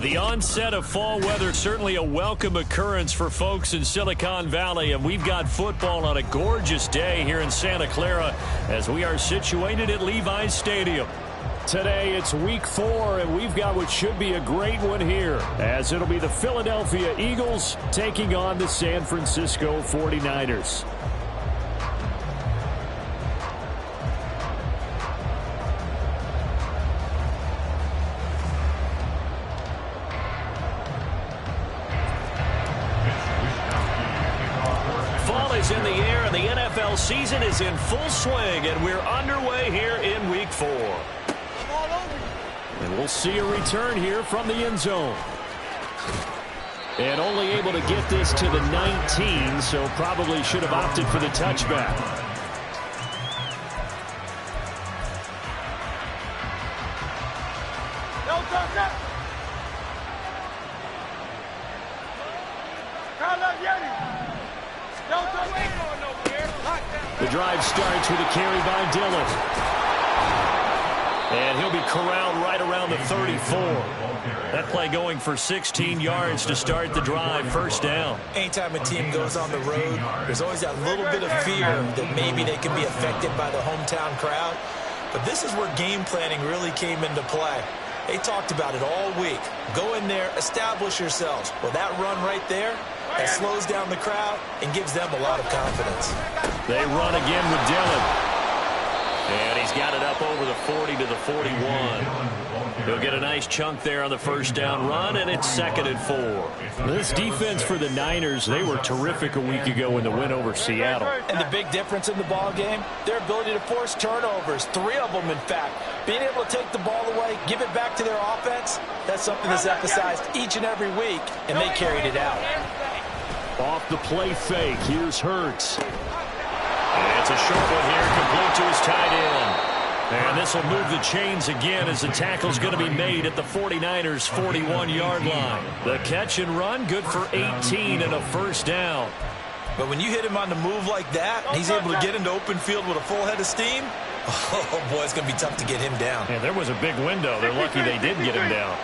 The onset of fall weather, certainly a welcome occurrence for folks in Silicon Valley, and we've got football on a gorgeous day here in Santa Clara as we are situated at Levi's Stadium. Today it's week 4, and we've got what should be a great one here, as it'll be the Philadelphia Eagles taking on the San Francisco 49ers. In the air, and the NFL season is in full swing, and we're underway here in week 4. And we'll see a return here from the end zone. And only able to get this to the 19, so probably should have opted for the touchback. The drive starts with a carry by Dillon. And he'll be corralled right around the 34. That play going for 16 yards to start the drive. First down. Anytime a team goes on the road, there's always that little bit of fear that maybe they can be affected by the hometown crowd. But this is where game planning really came into play. They talked about it all week. Go in there, establish yourselves. Well, that run right there, that slows down the crowd and gives them a lot of confidence. They run again with Dillon. And he's got it up over the 40 to the 41. He'll get a nice chunk there on the first down run, and it's 2nd and 4. This defense for the Niners, they were terrific a week ago in the win over Seattle. And the big difference in the ball game, their ability to force turnovers, 3 of them in fact. Being able to take the ball away, give it back to their offense, that's something that's emphasized each and every week, and they carried it out. Off the play fake, here's Hurts. And it's a short one here, complete to his tight end. And this will move the chains again as the tackle's going to be made at the 49ers' 41-yard line. The catch and run, good for 18 and a first down. But when you hit him on the move like that, he's able to get into open field with a full head of steam, oh boy, it's going to be tough to get him down. Yeah, there was a big window. They're lucky they did get him down.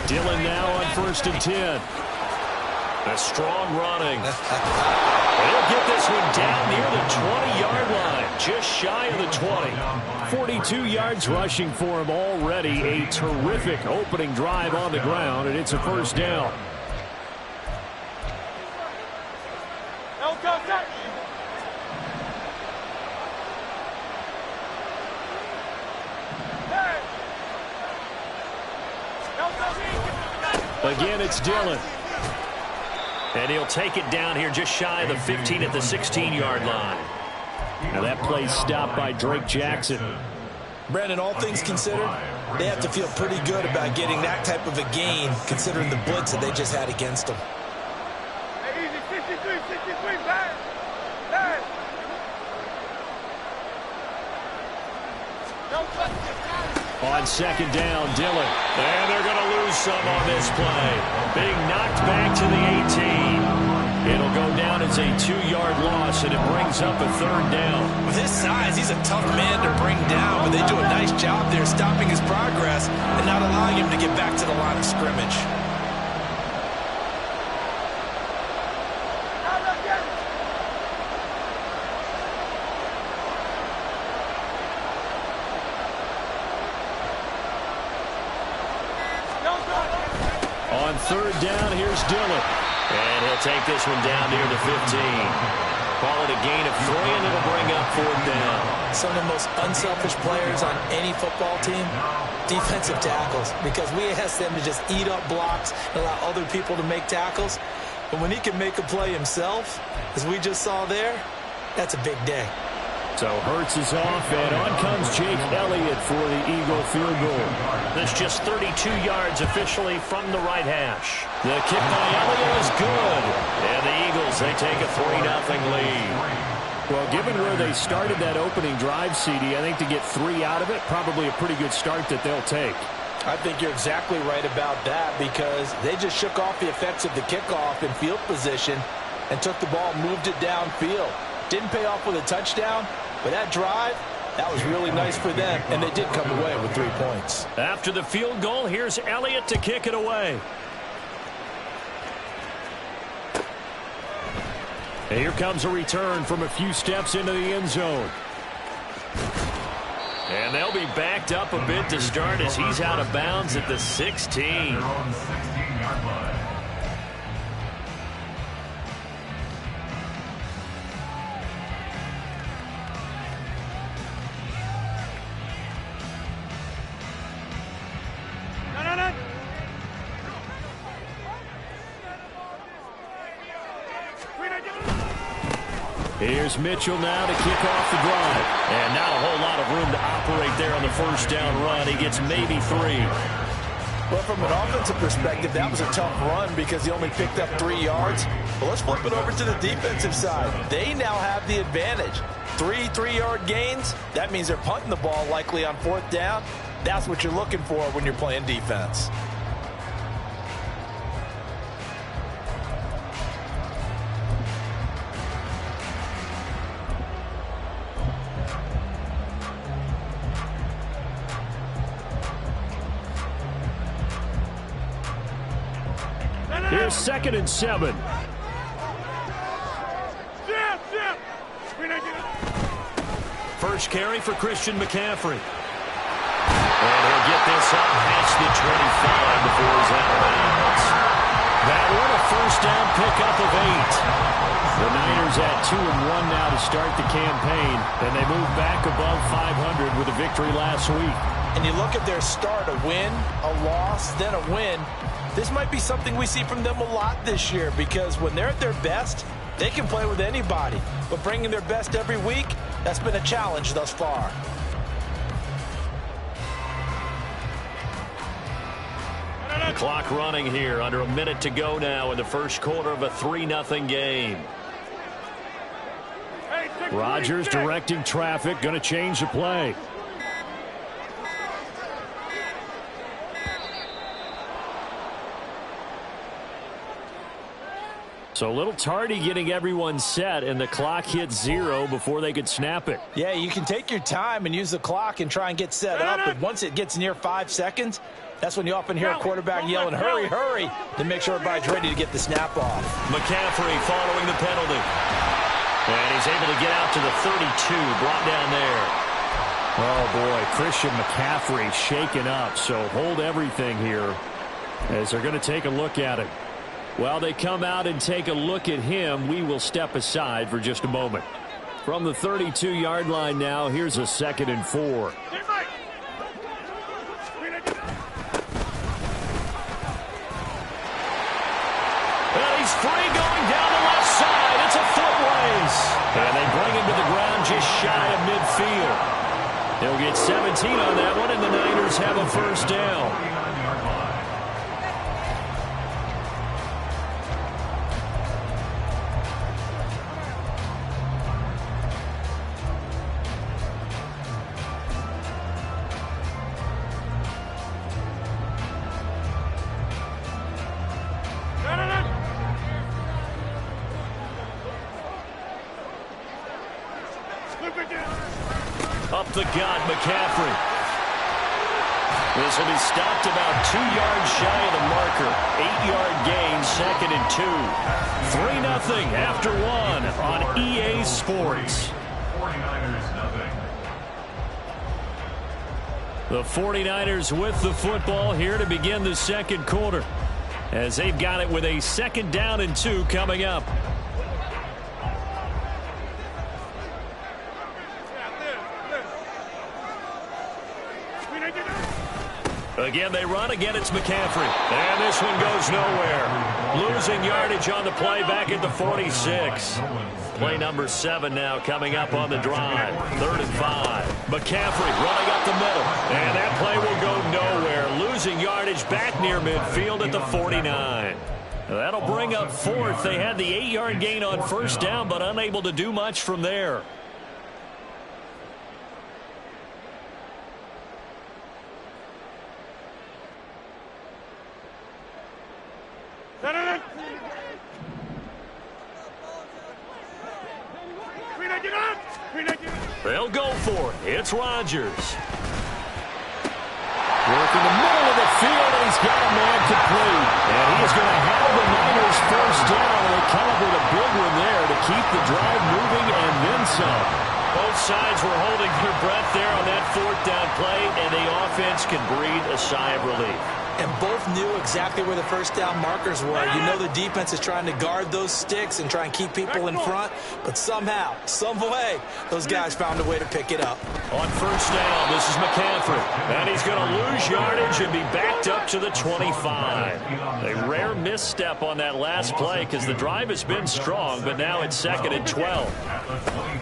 Dillon now on 1st and 10. A strong running. They'll get this one down near the 20-yard line, just shy of the 20. 42 yards rushing for him already. A terrific opening drive on the ground, and it's a first down. Again, it's Dillon. And he'll take it down here just shy of the 15 at the 16-yard line. Now that play stopped by Drake Jackson. Brandon, all things considered, they have to feel pretty good about getting that type of a gain considering the blitz that they just had against them. On 2nd down, Dillon. And they're going to lose some on this play. Being knocked back to the 18. It'll go down as a 2-yard loss, and it brings up a 3rd down. With his size, he's a tough man to bring down, but they do a nice job there stopping his progress and not allowing him to get back to the line of scrimmage. On 3rd down, here's Dillon. And he'll take this one down near the 15. Call it a gain of 3, and it'll bring up 4th down. Some of the most unselfish players on any football team, defensive tackles, because we ask them to just eat up blocks and allow other people to make tackles. But when he can make a play himself, as we just saw there, that's a big day. So Hurts is off, and on comes Jake Elliott for the Eagle field goal. That's just 32 yards officially from the right hash. The kick by Elliott is good. And the Eagles, they take a 3-0 lead. Well, given where they started that opening drive, CD, I think to get 3 out of it, probably a pretty good start that they'll take. I think you're exactly right about that because they just shook off the effects of the kickoff in field position and took the ball, moved it downfield. Didn't pay off with a touchdown, but that drive, That was really nice for them, and they did come away with 3 points. After the field goal, here's Elliott to kick it away. And here comes a return from a few steps into the end zone. And they'll be backed up a bit to start as he's out of bounds at the 16. Here's Mitchell now to kick off the drive. And not a whole lot of room to operate there on the first down run. He gets maybe 3. Well, from an offensive perspective, that was a tough run because he only picked up 3 yards. But let's flip it over to the defensive side. They now have the advantage. 3 3-yard gains. That means they're punting the ball likely on 4th down. That's what you're looking for when you're playing defense. Here's 2nd and 7. First carry for Christian McCaffrey. And he'll get this up past the 25 before he's out of bounds. That one a first down pickup of 8. The Niners at 2-1 now to start the campaign, and they move back above 500 with a victory last week. And you look at their start, a win, a loss, then a win. This might be something we see from them a lot this year because when they're at their best, they can play with anybody. But bringing their best every week, that's been a challenge thus far. The clock running here, under a minute to go now in the first quarter of a 3-0 game. Rodgers directing traffic, going to change the play. So a little tardy getting everyone set, and the clock hit 0 before they could snap it. Yeah, you can take your time and use the clock and try and get set up, but once it gets near 5 seconds, that's when you often hear a quarterback yelling, hurry, hurry, to make sure everybody's ready to get the snap off. McCaffrey following the penalty. And he's able to get out to the 32, brought down there. Oh, boy, Christian McCaffrey shaken up, so hold everything here as they're going to take a look at it. While they come out and take a look at him, we will step aside for just a moment. From the 32-yard line now, here's a 2nd and 4. And he's free going down the left side. It's a foot race. And they bring him to the ground just shy of midfield. They'll get 17 on that one, and the Niners have a first down. Up the gut, McCaffrey. This will be stopped about 2 yards shy of the marker. 8-yard gain, 2nd and 2. 3-0 after 1 on EA Sports. The 49ers with the football here to begin the second quarter, as they've got it with a 2nd down and 2 coming up. Again, they run. Again, it's McCaffrey. And this one goes nowhere. Losing yardage on the play back at the 46. Play number 7 now coming up on the drive. 3rd and 5. McCaffrey running up the middle. And that play will go nowhere. Losing yardage back near midfield at the 49. That'll bring up 4th. They had the 8-yard gain on first down, but unable to do much from there. They'll go for it. It's Rodgers. Work in the middle of the field, and he's got a man complete. And he's going to have the Niners first down. They come up with a big one there to keep the drive moving and then some. Both sides were holding their breath there on that fourth down play, and the offense can breathe a sigh of relief. And both knew exactly where the first down markers were. You know the defense is trying to guard those sticks and try and keep people in front, but somehow, some way, those guys found a way to pick it up. On first down, this is McCaffrey. And he's going to lose yardage and be backed up to the 25. A rare misstep on that last play because the drive has been strong, but now it's 2nd and 12.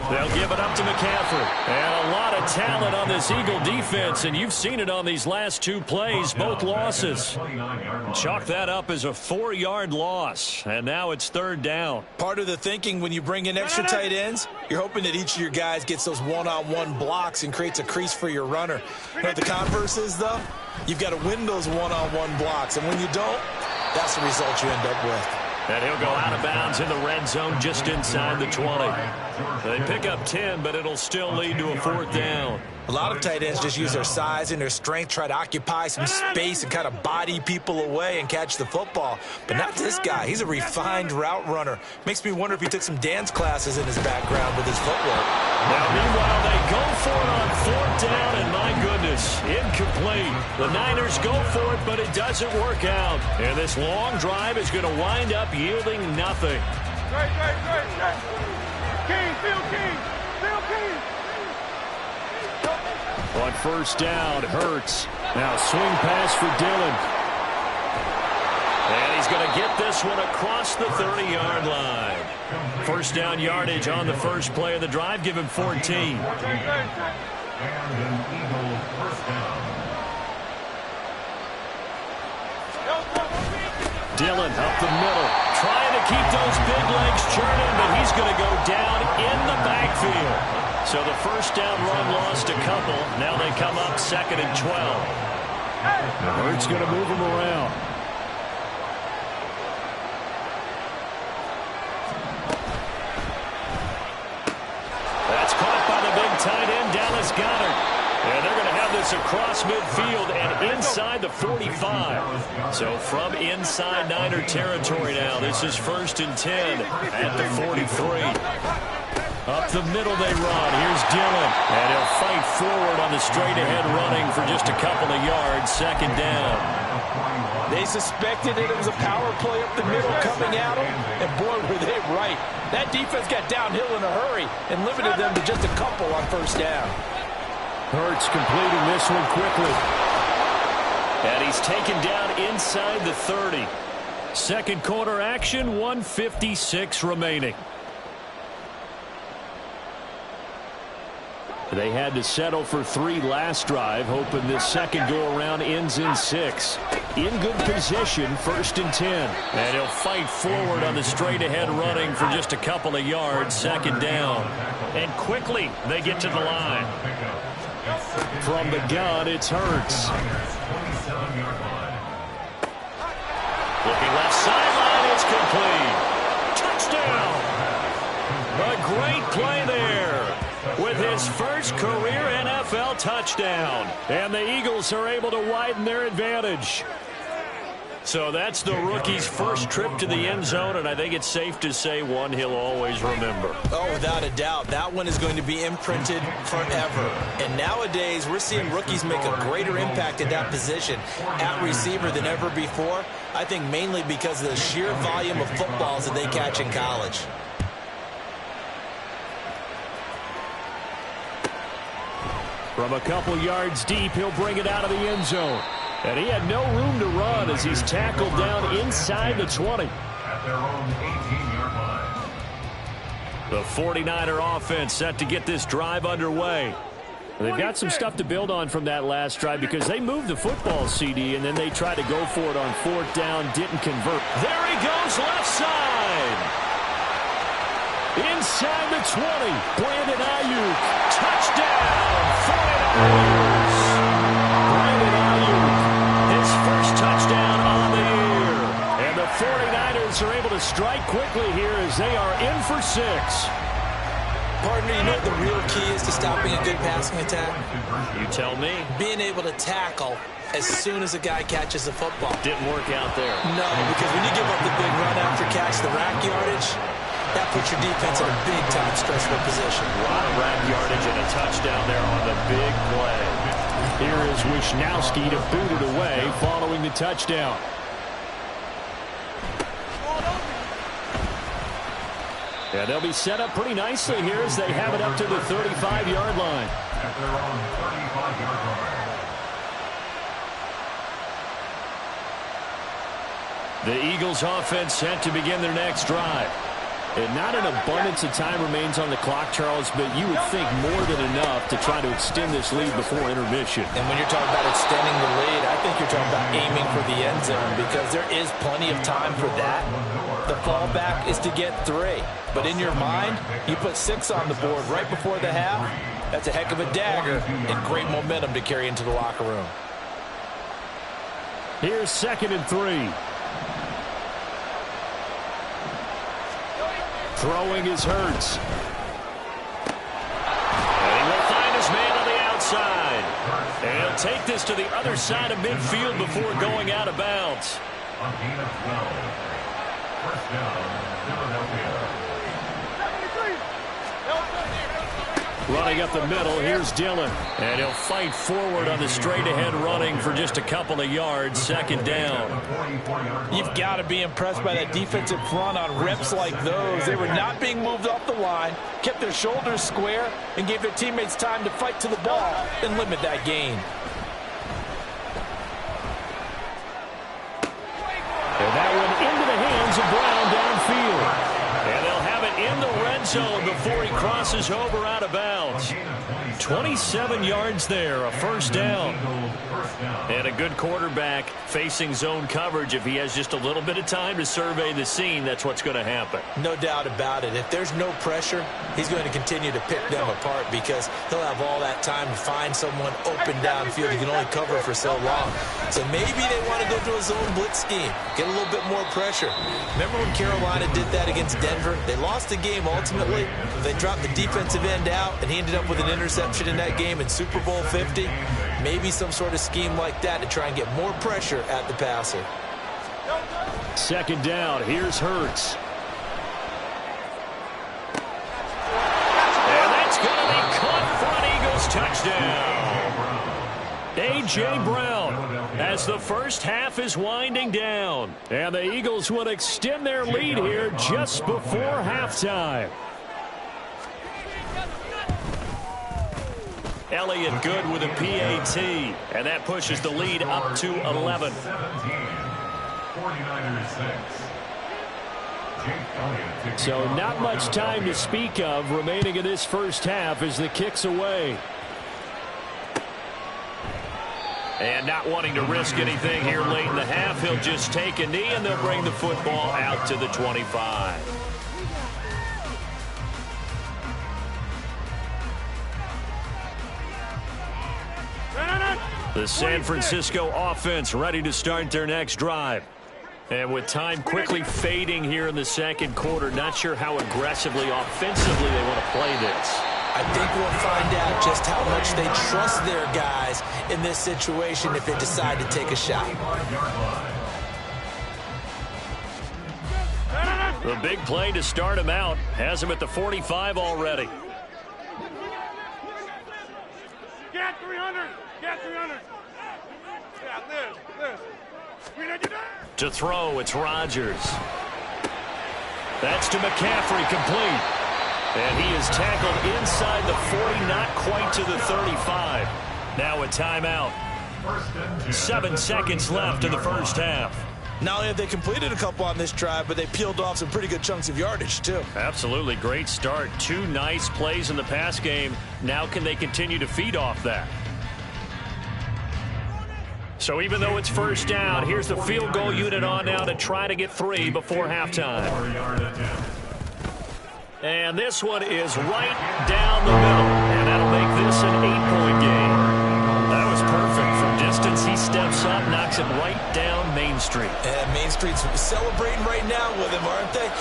They'll give it up to McCaffrey. And a lot of talent on this Eagle defense, and you've seen it on these last 2 plays, both losses. Chalk that up as a 4-yard loss, and now it's 3rd down. Part of the thinking when you bring in extra tight ends, you're hoping that each of your guys gets those one-on-one blocks and creates a crease for your runner. You know what the converse is, though? You've got to win those one-on-one blocks, and when you don't, that's the result you end up with. And he'll go out of bounds in the red zone just inside the 20. They pick up 10, but it'll still lead to a 4th down. A lot of tight ends just use their size and their strength, try to occupy some space and kind of body people away and catch the football. But not this guy. He's a refined route runner. Makes me wonder if he took some dance classes in his background with his footwork. Now, meanwhile, they go for it on 4th down, and my goodness, incomplete. The Niners go for it, but it doesn't work out. And this long drive is going to wind up yielding nothing. On first down, Hurts. Now swing pass for Dillon. And he's going to get this one across the 30-yard line. First down yardage on the first play of the drive. Give him 14. Dillon up the middle, trying to keep those big legs churning, but he's going to go down in the backfield. So the first down run lost a couple. Now they come up 2nd and 12. Hurts going to move him around. That's caught by the big tight end, Dallas Goedert. And they're going to have this across midfield and inside the 45. So from inside Niner territory now, this is 1st and 10 at the 43. Up the middle they run. Here's Dillon. And he'll fight forward on the straight-ahead running for just a couple of yards. 2nd down. They suspected it was a power play up the middle coming at them. And boy, were they right. That defense got downhill in a hurry and limited them to just a couple on first down. Hurts completing this one quickly. And he's taken down inside the 30. Second quarter action, 1:56 remaining. They had to settle for 3 last drive, hoping this second go-around ends in 6. In good position, 1st and 10. And he'll fight forward on the straight-ahead running for just a couple of yards, 2nd down. And quickly, they get to the line. From the gun, it's Hurts. Looking left sideline, it's complete. Touchdown! A great play there with his first career NFL touchdown. And the Eagles are able to widen their advantage. So that's the rookie's first trip to the end zone, and I think it's safe to say one he'll always remember. Oh, without a doubt. That one is going to be imprinted forever. And nowadays, we're seeing rookies make a greater impact at that position at receiver than ever before. I think mainly because of the sheer volume of footballs that they catch in college. From a couple yards deep, he'll bring it out of the end zone. And he had no room to run as he's tackled down inside the 20. At their own 18-yard line. The 49er offense set to get this drive underway. They've got some stuff to build on from that last drive because they moved the football, CD, and then they tried to go for it on 4th down, didn't convert. There he goes, left side. Inside the 20, Brandon Ayuk. Touchdown, 49ers. Brandon Ayuk, his first touchdown on the year. And the 49ers are able to strike quickly here as they are in for 6. Partner, you know what the real key is to stopping a good passing attack? You tell me. Being able to tackle as soon as a guy catches the football. Didn't work out there. No, because when you give up the big run after catch, the rack yardage, that puts your defense in a big-time stressful position. A lot of rack yardage and a touchdown there on the big play. Here is Wisnowski to boot it away following the touchdown. Yeah, they'll be set up pretty nicely here as they have it up to the 35-yard line. At their own 35-yard line. The Eagles offense set to begin their next drive. And not an abundance of time remains on the clock, Charles, but you would think more than enough to try to extend this lead before intermission. And when you're talking about extending the lead, I think you're talking about aiming for the end zone because there is plenty of time for that. The fallback is to get 3. But in your mind, you put 6 on the board right before the half. That's a heck of a dagger and great momentum to carry into the locker room. Here's 2nd and 3. Throwing is Hurts. And he will find his man on the outside. And he'll take this to the other side of midfield before going out of bounds. On gain of 12. First down, Philadelphia. Running up the middle, here's Dillon. And he'll fight forward on the straight-ahead running for just a couple of yards. 2nd down. You've got to be impressed by that defensive front on reps like those. They were not being moved off the line, kept their shoulders square, and gave their teammates time to fight to the ball and limit that gain. And that one into the hands of Brown downfield. And they'll have it in the red zone before he crosses over out of bounds. 27 yards there, a first down. And a good quarterback facing zone coverage. If he has just a little bit of time to survey the scene, that's what's going to happen. No doubt about it. If there's no pressure, he's going to continue to pick them apart because he'll have all that time to find someone open downfield. He can only cover for so long. So maybe they want to go to a zone blitz scheme, get a little bit more pressure. Remember when Carolina did that against Denver? They lost the game ultimately. They dropped the defensive end out, and he ended up with an interception in that game in Super Bowl 50. Maybe some sort of scheme like that to try and get more pressure at the passer. 2nd down, here's Hurts. And that's going to be caught for an Eagles touchdown. A.J. Brown as the first half is winding down. And the Eagles will extend their lead here just before halftime. Elliott good with a PAT, and that pushes the lead up to 11. 49ers 6. So not much time to speak of remaining in this first half as the kick's away. And not wanting to risk anything here late in the half, he'll just take a knee and they'll bring the football out to the 25. The San Francisco offense ready to start their next drive. And with time quickly fading here in the second quarter, not sure how aggressively, offensively they want to play this. I think we'll find out just how much they trust their guys in this situation if they decide to take a shot. The big play to start him out has him at the 45 already. Get 300! Get 300! Yeah, Liz. To throw, it's Rodgers. That's to McCaffrey, complete. And he is tackled inside the 40, not quite to the 35. Now a timeout. 7 seconds left in the first half. Not only have they completed a couple on this drive, but they peeled off some pretty good chunks of yardage, too. Absolutely great start. 2 nice plays in the pass game. Now can they continue to feed off that? So even though it's first down, here's the field goal unit on now to try to get 3 before halftime. And this one is right down the middle. And that'll make this an 8-point game. That was perfect from distance. He steps up, knocks it right down Main Street. And Main Street's celebrating right now with him, aren't they?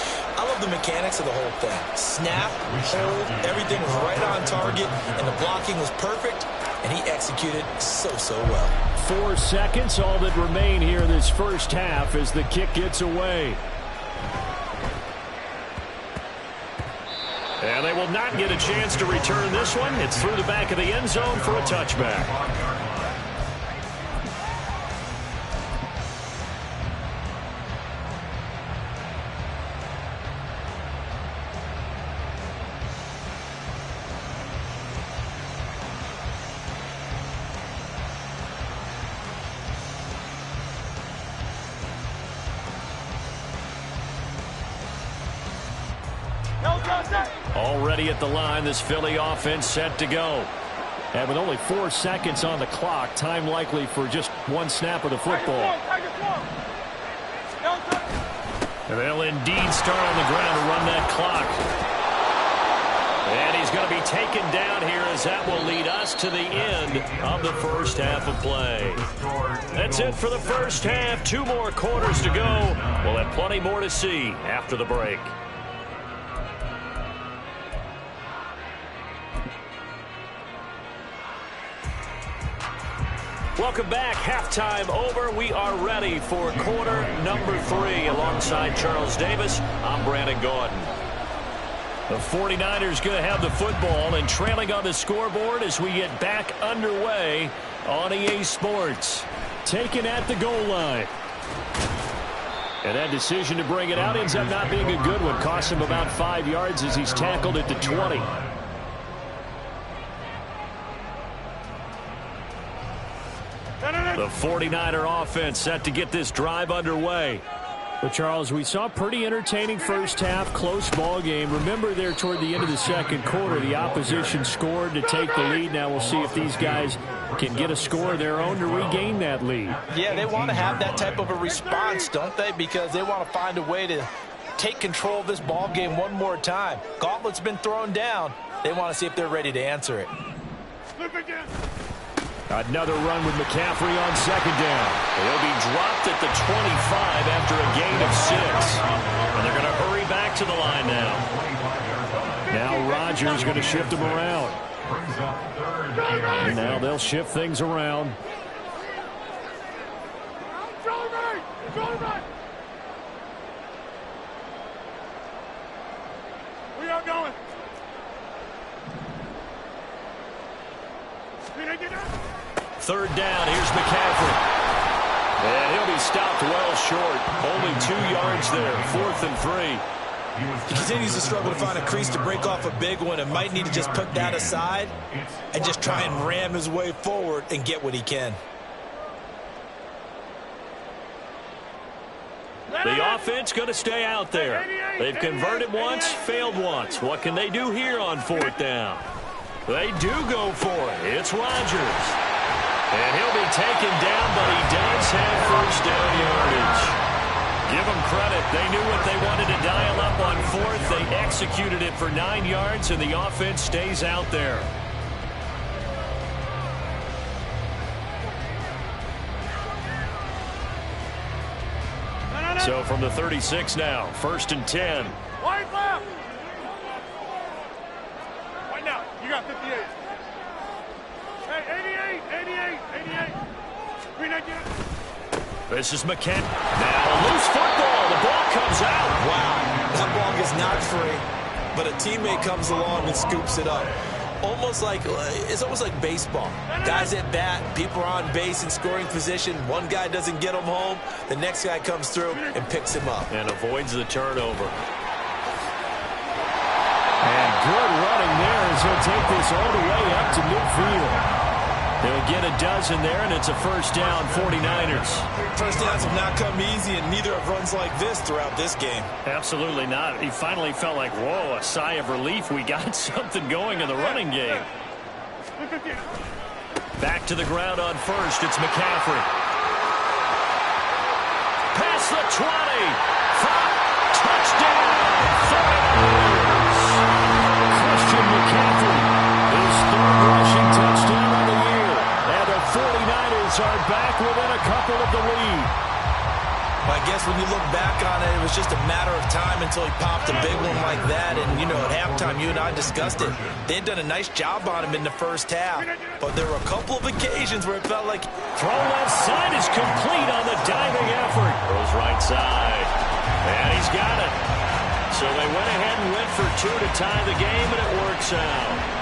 I love the mechanics of the whole thing. Snap, hold, everything was right on target, and the blocking was perfect, and he executed so well. 4 seconds, all that remain here in this first half as the kick gets away. And they will not get a chance to return this one. It's through the back of the end zone for a touchback. Already at the line, this Philly offense set to go. And with only 4 seconds on the clock, time likely for just one snap of the football. And they'll indeed start on the ground to run that clock. And he's going to be taken down here as that will lead us to the end of the first half of play. That's it for the first half. 2 more quarters to go. We'll have plenty more to see after the break. Welcome back. Halftime over. We are ready for quarter number 3. Alongside Charles Davis, I'm Brandon Gordon. The 49ers going to have the football and trailing on the scoreboard as we get back underway on EA Sports. Taken at the goal line. And that decision to bring it out ends up not being a good one. Cost him about 5 yards as he's tackled at the 20. The 49er offense set to get this drive underway. But, Charles, we saw a pretty entertaining first half, close ball game. Remember there toward the end of the second quarter, the opposition scored to take the lead. Now we'll see if these guys can get a score of their own to regain that lead. Yeah, they want to have that type of a response, don't they? Because they want to find a way to take control of this ball game one more time. Gauntlet's been thrown down. They want to see if they're ready to answer it. Flip again. Another run with McCaffrey on second down. He'll be dropped at the 25 after a gain of 6. And they're going to hurry back to the line now. Now Rodgers going to shift them around. And now they'll shift things around. We are going. Third down, here's McCaffrey. And he'll be stopped well short. Only 2 yards there, 4th and 3. He continues to struggle to find a crease to break off a big one and might need to just put that aside and just try and ram his way forward and get what he can. The offense going to stay out there. They've converted once, failed once. What can they do here on 4th down? They do go for it. It's Rodgers. And he'll be taken down, but he does have first down yardage. Give them credit. They knew what they wanted to dial up on 4th. They executed it for 9 yards, and the offense stays out there. So from the 36 now, 1st and 10. Wide left. Right now, you got 58. Hey, 88. Green again. This is McCaffrey. Now a loose football. The ball comes out. Wow, that ball is not free, but a teammate comes along and scoops it up. It's almost like baseball. Guys at bat, people are on base in scoring position. One guy doesn't get him home. The next guy comes through and picks him up. And avoids the turnover. And good running there as he'll take this all the way up to midfield. They'll get a dozen there, and it's a first down, 49ers. First downs have not come easy, and neither have runs like this throughout this game. Absolutely not. He finally felt like, whoa, a sigh of relief. We got something going in the running game. Back to the ground on 1st. It's McCaffrey. Past the 20. Touchdown. 49ers. Christian McCaffrey. His 3rd rushing touchdown of the year. And the 49ers are back within a couple of the lead. I guess when you look back on it, it was just a matter of time until he popped a big one like that. And, you know, at halftime, you and I discussed it. They had done a nice job on him in the first half. But there were a couple of occasions where it felt like... Throw left side is complete on the diving effort. Throws right side. And he's got it. So they went ahead and went for two to tie the game, and it works out.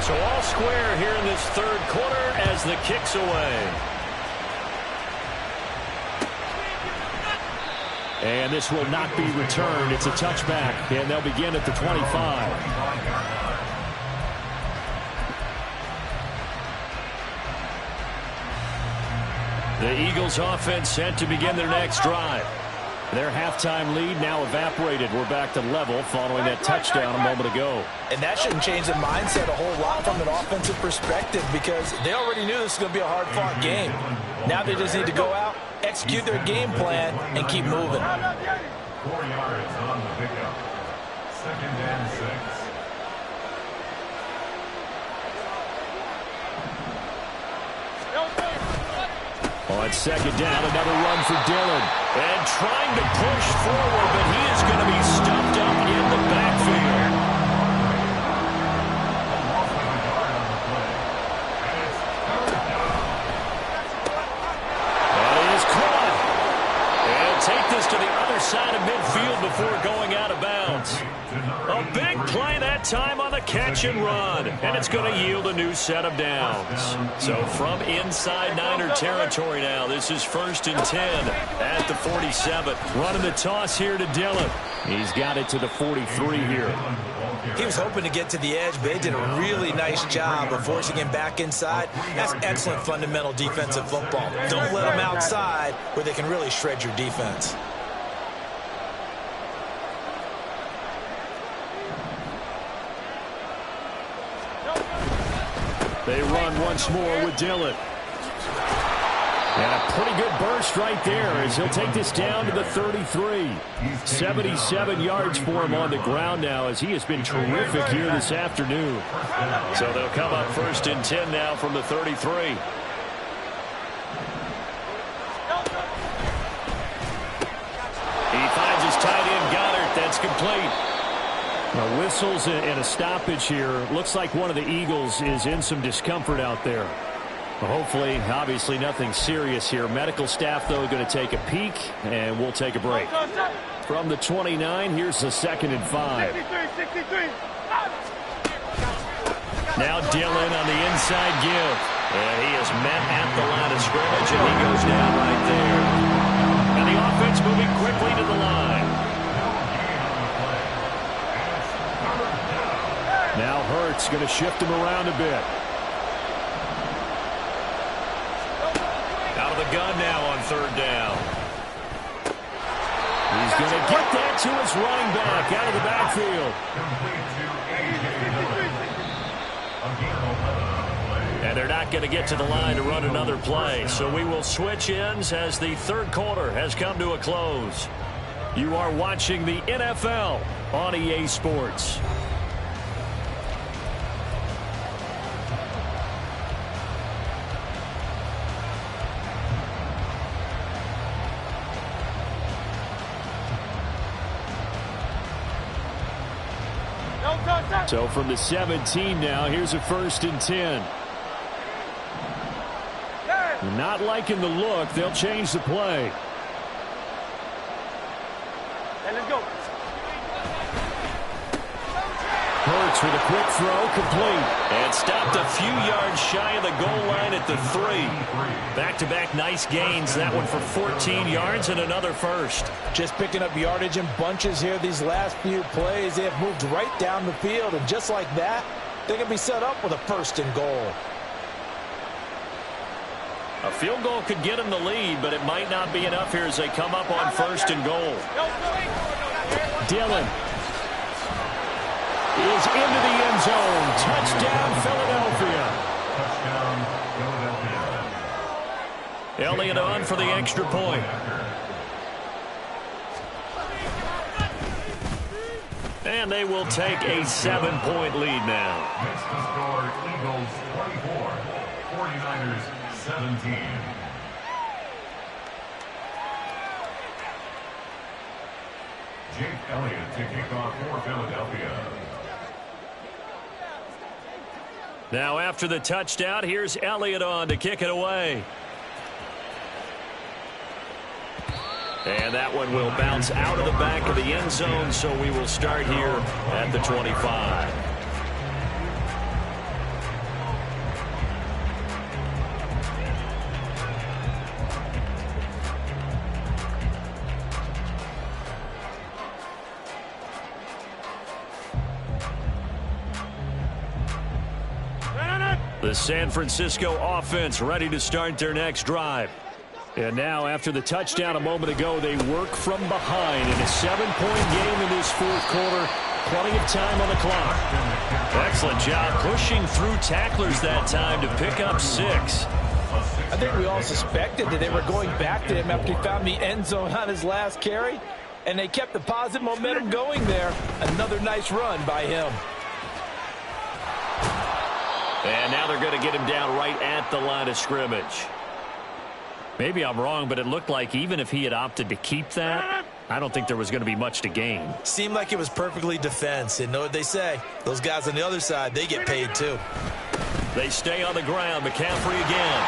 So all square here in this third quarter as the kick's away. And this will not be returned. It's a touchback, and they'll begin at the 25. The Eagles offense set to begin their next drive. Their halftime lead now evaporated. We're back to level following that touchdown a moment ago. And that shouldn't change the mindset a whole lot from an offensive perspective because they already knew this was going to be a hard-fought game. Now they just need to go out, execute their game plan, and keep moving. 4 yards on the pickup. 2nd and 6. On second down, another run for Dillon. And trying to push forward, but he is going to be stuffed up in the backfield. And he is caught. And take this to the other side of midfield before going out of bounds. A big play that time on the catch and run. And it's going to yield a new set of downs. So from inside Niner territory now, this is 1st and 10 at the 47. Running the toss here to Dillon. He's got it to the 43 here. He was hoping to get to the edge, but they did a really nice job of forcing him back inside. That's excellent fundamental defensive football. Don't let them outside where they can really shred your defense. They run once more with Dillon. And a pretty good burst right there as he'll take this down to the 33. 77 yards for him on the ground now as he has been terrific here this afternoon. So they'll come up 1st and 10 now from the 33. He finds his tight end Goddard. That's complete. Whistles and a stoppage here. Looks like one of the Eagles is in some discomfort out there. Hopefully, obviously nothing serious here. Medical staff, though, going to take a peek, and we'll take a break. From the 29, here's the 2nd and 5. 63. Now Dillon on the inside give. And he is met at the line of scrimmage, and he goes down right there. And the offense moving quickly to the line. Now Hurts going to shift him around a bit. Out of the gun now on 3rd down. He's going to get that to his running back out of the backfield. And they're not going to get to the line to run another play. So we will switch ends as the 3rd quarter has come to a close. You are watching the NFL on EA Sports. So from the 17 now, here's a 1st and 10. Not liking the look. They'll change the play. Let's go. Hurts with a quick throw, complete. And stopped a few yards shy of the goal line at the 3. Back-to-back nice gains. That one for 14 yards and another first. Just picking up yardage in bunches here these last few plays. They have moved right down the field, and just like that, they can be set up with a 1st and goal. A field goal could get them the lead, but it might not be enough here as they come up on 1st and goal. Dillon is into the end zone. Touchdown, Philadelphia. Touchdown, Philadelphia. Elliott on for the extra point. And they will take a 7-point lead now. Makes the score Eagles 24, 49ers 17. Jake Elliott to kick off for Philadelphia. Now after the touchdown, here's Elliott on to kick it away. And that one will bounce out of the back of the end zone, so we will start here at the 25. The San Francisco offense ready to start their next drive. And now, after the touchdown a moment ago, they work from behind in a 7-point game in this fourth quarter. Plenty of time on the clock. Excellent job pushing through tacklers that time to pick up 6. I think we all suspected that they were going back to him after he found the end zone on his last carry, and they kept the positive momentum going there. Another nice run by him. And now they're going to get him down right at the line of scrimmage. Maybe I'm wrong, but it looked like even if he had opted to keep that, I don't think there was going to be much to gain. Seemed like it was perfectly defense. And know what they say. Those guys on the other side, they get paid too. They stay on the ground. McCaffrey again.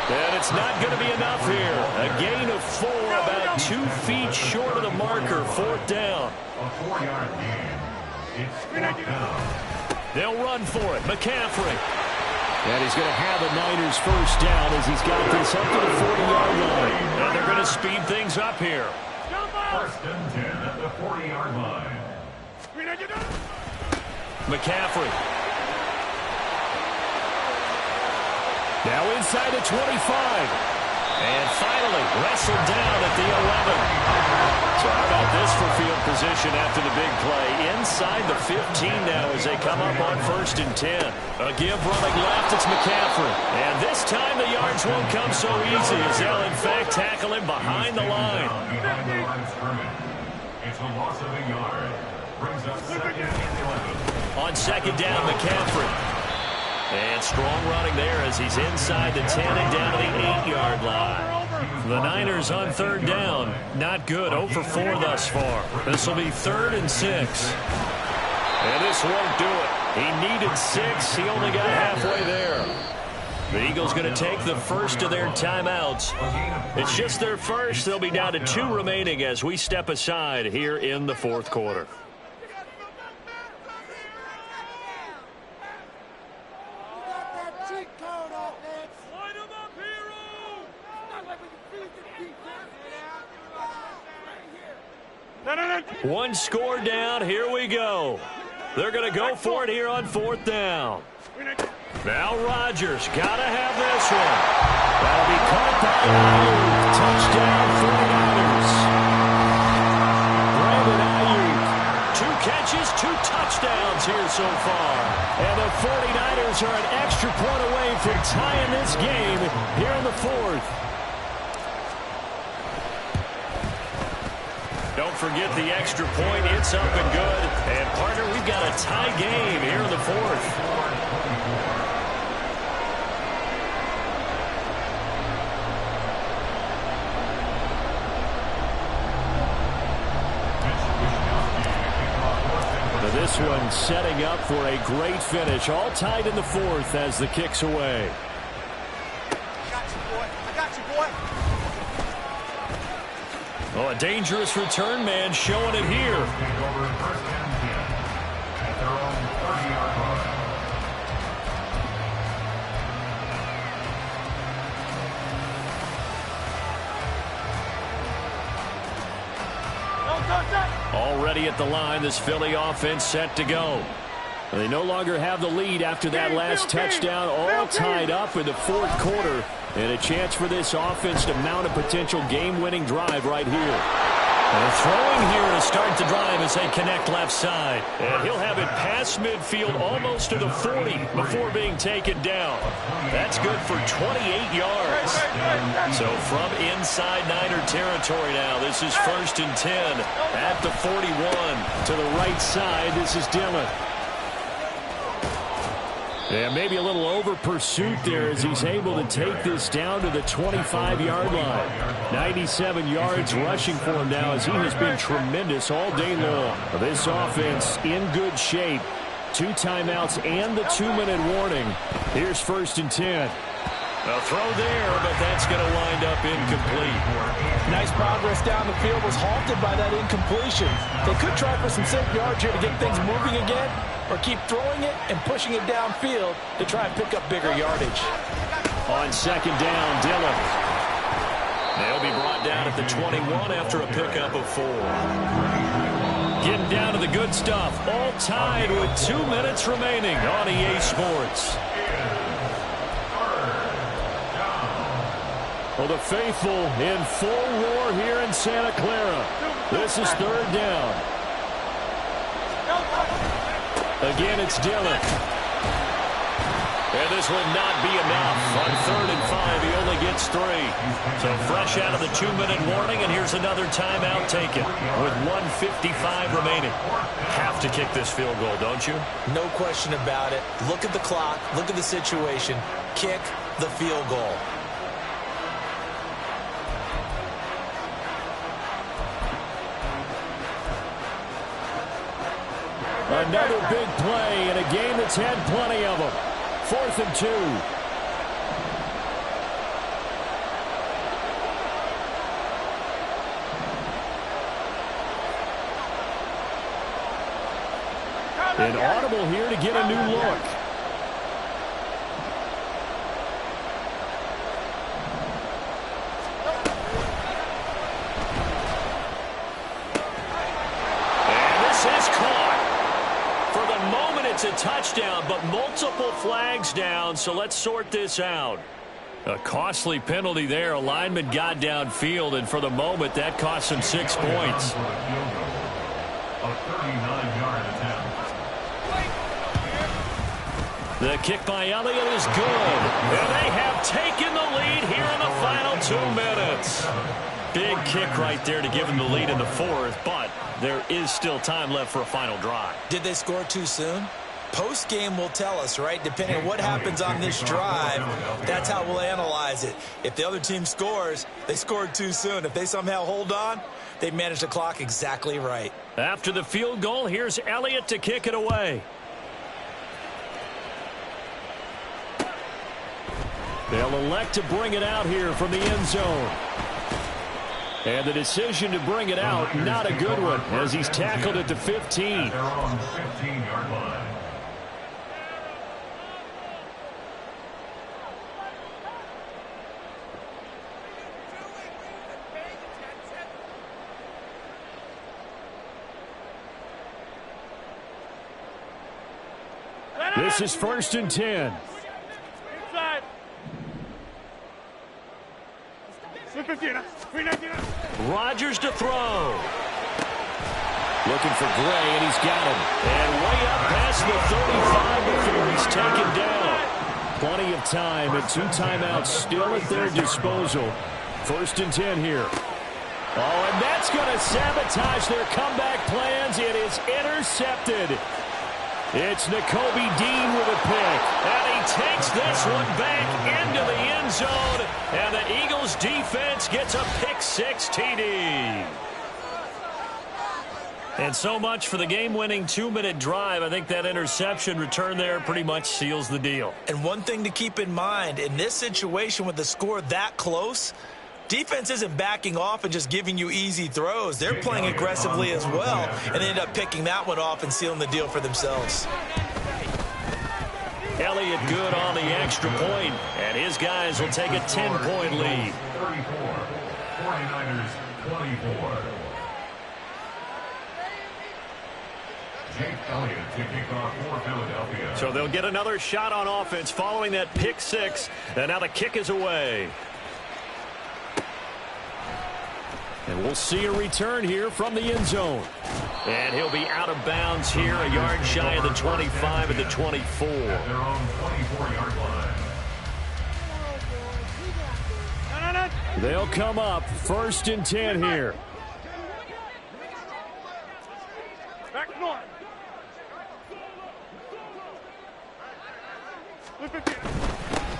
And it's not going to be enough here. A gain of 4, about 2 feet short of the marker. 4th down. A 4-yard gain. It's 4th down. They'll run for it. McCaffrey. And he's going to have the Niners first down as he's got this up to the 40-yard line. And they're going to speed things up here. First and 10 at the 40-yard line. McCaffrey. Now inside the 25. And finally wrestled down at the 11. So how about this for field position after the big play? Inside the 15 now as they come up on 1st and 10. A give running left, it's McCaffrey. And this time the yards won't come so easy as they'll in fact tackle him behind the line. Behind the line of scrimmage. It's a loss of a yard. Brings up 2nd and 11. On 2nd down, McCaffrey. And strong running there as he's inside the 10 and down to the 8-yard line. The Niners on 3rd down. Not good. 0 for 4 thus far. This will be 3rd and 6. And this won't do it. He needed 6. He only got halfway there. The Eagles going to take the first of their timeouts. It's just their first. They'll be down to 2 remaining as we step aside here in the 4th quarter. One score down. Here we go. They're going to go for it here on 4th down. Now Rodgers got to have this one. That'll be caught by Ayuk. Touchdown 49ers. Brandon Ayuk. 2 catches, 2 touchdowns here so far. And the 49ers are an extra point away from tying this game here in the 4th. Don't forget the extra point. It's up and good. And, partner, we've got a tie game here in the 4th. This one setting up for a great finish. All tied in the 4th as the kick's away. I got you, boy. I got you, boy. Oh, a dangerous return man showing it here. Take over 1st and 10 at their own 30-yard line. Already at the line, this Philly offense set to go. They no longer have the lead after that last touchdown, all tied up in the 4th quarter. And a chance for this offense to mount a potential game-winning drive right here. And throwing here to start the drive as they connect left side. And he'll have it past midfield almost to the 40 before being taken down. That's good for 28 yards. So from inside Niner territory now, this is 1st and 10 at the 41. To the right side, this is Dillon. Yeah, maybe a little over pursuit there as he's able to take this down to the 25-yard line. 97 yards rushing for him now as he has been tremendous all day long. This offense in good shape. 2 timeouts and the 2-minute warning. Here's 1st and 10. A throw there, but that's going to wind up incomplete. Nice progress down the field was halted by that incompletion. They could try for some safe yards here to get things moving again, or keep throwing it and pushing it downfield to try and pick up bigger yardage. On 2nd down, Dillon. They'll be brought down at the 21 after a pickup of 4. Getting down to the good stuff. All tied with 2 minutes remaining on EA Sports. Well, the faithful in full roar here in Santa Clara. This is 3rd down. Again, it's Dillon. And this will not be enough. On 3rd and 5, he only gets 3. So fresh out of the 2-minute warning, and here's another timeout taken with 1:55 remaining. Have to kick this field goal, don't you? No question about it. Look at the clock. Look at the situation. Kick the field goal. Another big play in a game that's had plenty of them. 4th and 2. An audible here to get a new look. It's a touchdown, but multiple flags down, so let's sort this out. A costly penalty there. A lineman got downfield, and for the moment, that cost him 6 points. A 39-yard attempt. The kick by Elliott is good. And they have taken the lead here in the final 2 minutes. Big kick right there to give them the lead in the 4th, but there is still time left for a final drive. Did they score too soon? Post-game will tell us, right? Depending on what happens on this drive, that's how we'll analyze it. If the other team scores, they scored too soon. If they somehow hold on, they managed the clock exactly right. After the field goal, here's Elliott to kick it away. They'll elect to bring it out here from the end zone. And the decision to bring it out, not a good one, as he's tackled at the 15. They're on the 15-yard line. This is 1st and 10. Rodgers to throw. Looking for Gray, and he's got him. And way up past the 35 before he's taken down. Plenty of time, and 2 timeouts still at their disposal. 1st and 10 here. Oh, and that's going to sabotage their comeback plans. It is intercepted. It's Nakobe Dean with a pick, and he takes this one back into the end zone, and the Eagles defense gets a pick-6 TD. And so much for the game-winning 2-minute drive. I think that interception return there pretty much seals the deal. And one thing to keep in mind, in this situation with the score that close, defense isn't backing off and just giving you easy throws. They're playing aggressively as well, and they end up picking that one off and sealing the deal for themselves. Elliott good on the extra point, and his guys will take a 10-point lead. 34, 49ers 24. Jake Elliott to kick off for Philadelphia. So they'll get another shot on offense following that pick-6, and now the kick is away. And we'll see a return here from the end zone. And he'll be out of bounds here, a yard shy of the 25 at the 24. At their own 24-yard line. They'll come up 1st and 10 here.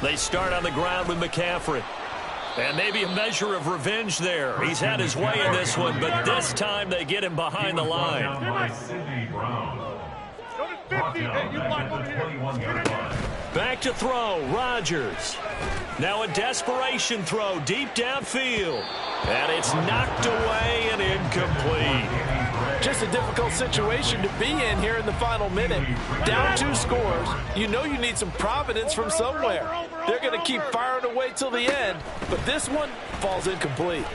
They start on the ground with McCaffrey. And maybe a measure of revenge there. He's had his way in this one, but this time they get him behind the line. Back to throw, Rodgers. Now a desperation throw deep downfield. And it's knocked away and incomplete. Just a difficult situation to be in here in the final minute. Down 2 scores. You know you need some providence from somewhere. They're going to keep firing away till the end, but this one falls incomplete.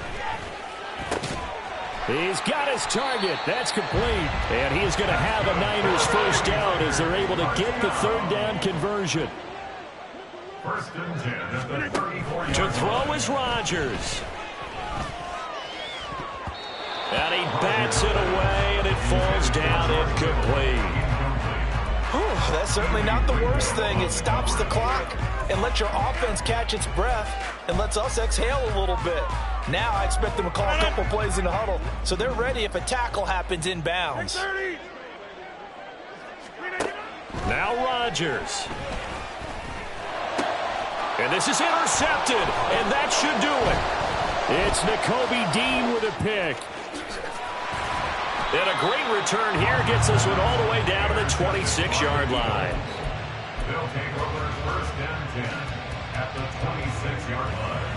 He's got his target. That's complete. And he is going to have a Niners first down as they're able to get the 3rd down conversion. 1st and 10 at the 34-yard To throw is Rodgers. And he bats it away, and it falls down incomplete. Whew, that's certainly not the worst thing. It stops the clock and lets your offense catch its breath and lets us exhale a little bit. Now I expect them to call a couple plays in the huddle, so they're ready if a tackle happens inbounds. Now Rodgers. And this is intercepted, and that should do it. It's Nakobe Dean with a pick. And a great return here gets us one all the way down to the 26-yard line. They'll take over 1st and 10 at the 26-yard line.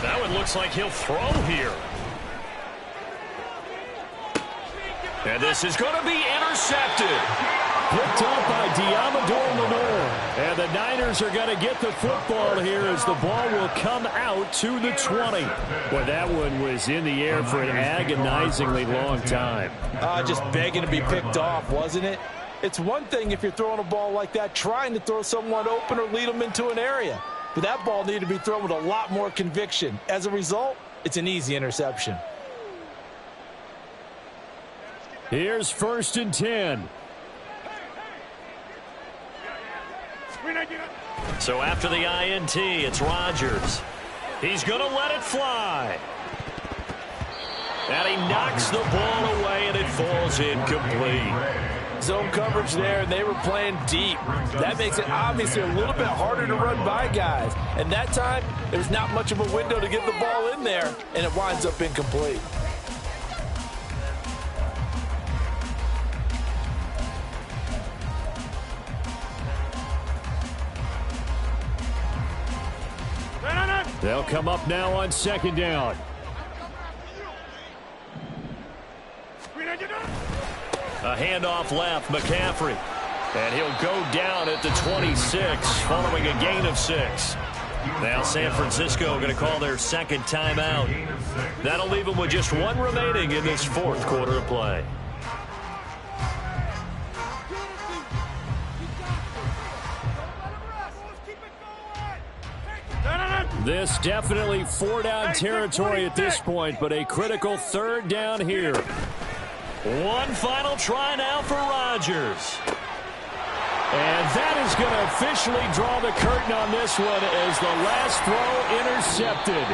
That one looks like he'll throw here. And this is going to be intercepted. Picked up by Deommodore Lenoir. And the Niners are going to get the football here as the ball will come out to the 20. Well, that one was in the air for an agonizingly long time. Just begging to be picked off, wasn't it? It's one thing if you're throwing a ball like that, trying to throw someone open or lead them into an area. But that ball needed to be thrown with a lot more conviction. As a result, it's an easy interception. Here's 1st and 10. So after the INT, it's Rodgers. He's going to let it fly. And he knocks the ball away, and it falls incomplete. Zone coverage there, and they were playing deep. That makes it obviously a little bit harder to run by guys. And that time, there's not much of a window to get the ball in there, and it winds up incomplete. They'll come up now on 2nd down. A handoff left, McCaffrey. And he'll go down at the 26 following a gain of 6. Now San Francisco going to call their 2nd timeout. That'll leave them with just 1 remaining in this 4th quarter of play. This definitely 4-down territory at this point, but a critical 3rd down here. One final try now for Rodgers. And that is going to officially draw the curtain on this one as the last throw intercepted.